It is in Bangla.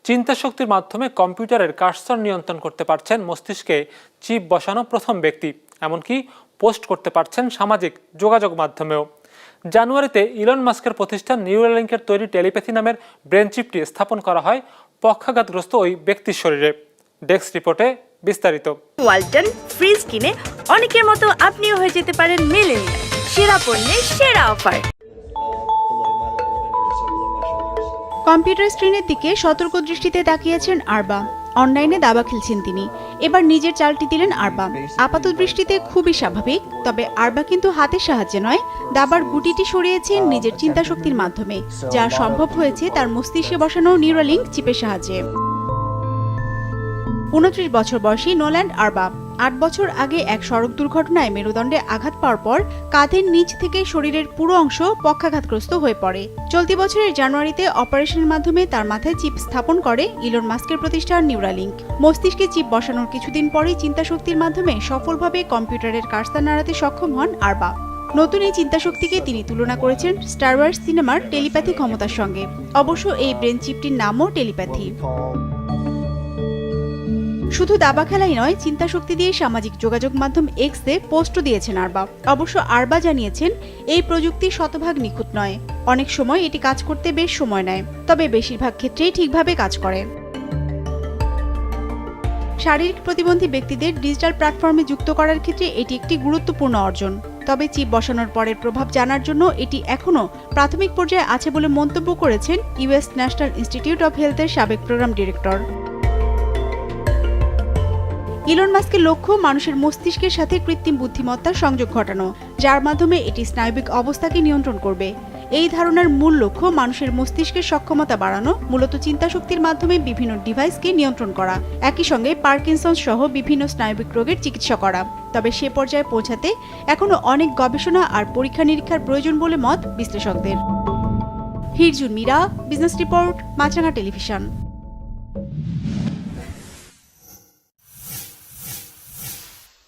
চিন্তা শক্তির মাধ্যমে কম্পিউটারের কার্সর নিয়ন্ত্রণ করতে পারছেন মস্তিষ্কে চিপ বসানো প্রথম ব্যক্তি, এমনকি পোস্ট করতে পারছেন সামাজিক যোগাযোগ মাধ্যমেও। জানুয়ারিতে ইলন মাস্কের প্রতিষ্ঠান নিউরালিঙ্কের তৈরি টেলিপ্যাথি নামের ব্রেন চিপটি স্থাপন করা হয় পক্ষাঘাতগ্রস্ত ওই ব্যক্তির শরীরে। ডেস্ক রিপোর্টে বিস্তারিত। ওয়ালটন ফ্রিজ কিনে অনেকের মতো আপনিও হয়ে যেতে পারেন মিলেনিয়াল। সেরা পণ্যের সেরা অফার। কম্পিউটার স্ক্রিনের দিকে সতর্ক দৃষ্টিতে তাকিয়েছেন আরবা। অনলাইনে দাবা খেলছেন তিনি। এবার নিজের চালটি দিলেন আরবা। আপাত দৃষ্টিতে খুবই স্বাভাবিক, তবে আরবা কিন্তু হাতের সাহায্যে নয়, দাবার গুটিটি সরিয়েছেন নিজের চিন্তাশক্তির মাধ্যমে, যা সম্ভব হয়েছে তার মস্তিষ্কে বসানো নিউরালিঙ্ক চিপের সাহায্যে। 29 বছর বয়সী নোল্যান্ড আরবা 8 বছর আগে এক সড়ক দুর্ঘটনায় মেরুদণ্ডে আঘাত পাওয়ার পর কাঁধের নিচ থেকে শরীরের পুরো অংশ পক্ষাঘাতগ্রস্ত হয়ে পড়ে। চলতি বছরের জানুয়ারিতে অপারেশনের মাধ্যমে তার মাথায় চিপ স্থাপন করে ইলন মাস্কের প্রতিষ্ঠান নিউরালিঙ্ক। মস্তিষ্কে চিপ বসানোর কিছুদিন পরেই চিন্তাশক্তির মাধ্যমে সফলভাবে কম্পিউটারের কার্সার নাড়াতে সক্ষম হন আরবা। নতুন এই চিন্তাশক্তিকে তিনি তুলনা করেছেন স্টার ওয়ার্স সিনেমার টেলিপ্যাথি ক্ষমতার সঙ্গে। অবশ্য এই ব্রেন চিপটির নামও টেলিপ্যাথি। শুধু দাবা খেলাই নয়, চিন্তাশক্তি দিয়ে সামাজিক যোগাযোগ মাধ্যম এক্সে পোস্টও দিয়েছেন আরবা। অবশ্য আরবা জানিয়েছেন এই প্রযুক্তি শতভাগ নিখুঁত নয়। অনেক সময় এটি কাজ করতে বেশ সময় নেয়, তবে বেশিরভাগ ক্ষেত্রেই ঠিকভাবে কাজ করে। শারীরিক প্রতিবন্ধী ব্যক্তিদের ডিজিটাল প্ল্যাটফর্মে যুক্ত করার ক্ষেত্রে এটি একটি গুরুত্বপূর্ণ অর্জন। তবে চিপ বসানোর পরের প্রভাব জানার জন্য এটি এখনও প্রাথমিক পর্যায়ে আছে বলে মন্তব্য করেছেন ইউএস ন্যাশনাল ইনস্টিটিউট অব হেলথের সাবেক প্রোগ্রাম ডিরেক্টর। ইলন মাস্কের লক্ষ্য মানুষের মস্তিষ্কের সাথে কৃত্রিম বুদ্ধিমত্তার সংযোগ ঘটানো, যার মাধ্যমে এটি স্নায়বিক অবস্থাকে নিয়ন্ত্রণ করবে। এই ধারণার মূল লক্ষ্য মানুষের মস্তিষ্কের সক্ষমতা বাড়ানো, মূলত চিন্তাশক্তির মাধ্যমে বিভিন্ন ডিভাইসকে নিয়ন্ত্রণ করা, একই সঙ্গে পার্কিনসন্স সহ বিভিন্ন স্নায়বিক রোগের চিকিৎসা করা। তবে সে পর্যায়ে পৌঁছাতে এখনও অনেক গবেষণা আর পরীক্ষা নিরীক্ষার প্রয়োজন বলে মত বিশ্লেষকদের। হিরজুন মীরা, বিজনেস রিপোর্ট, মাছরাঙা টেলিভিশন।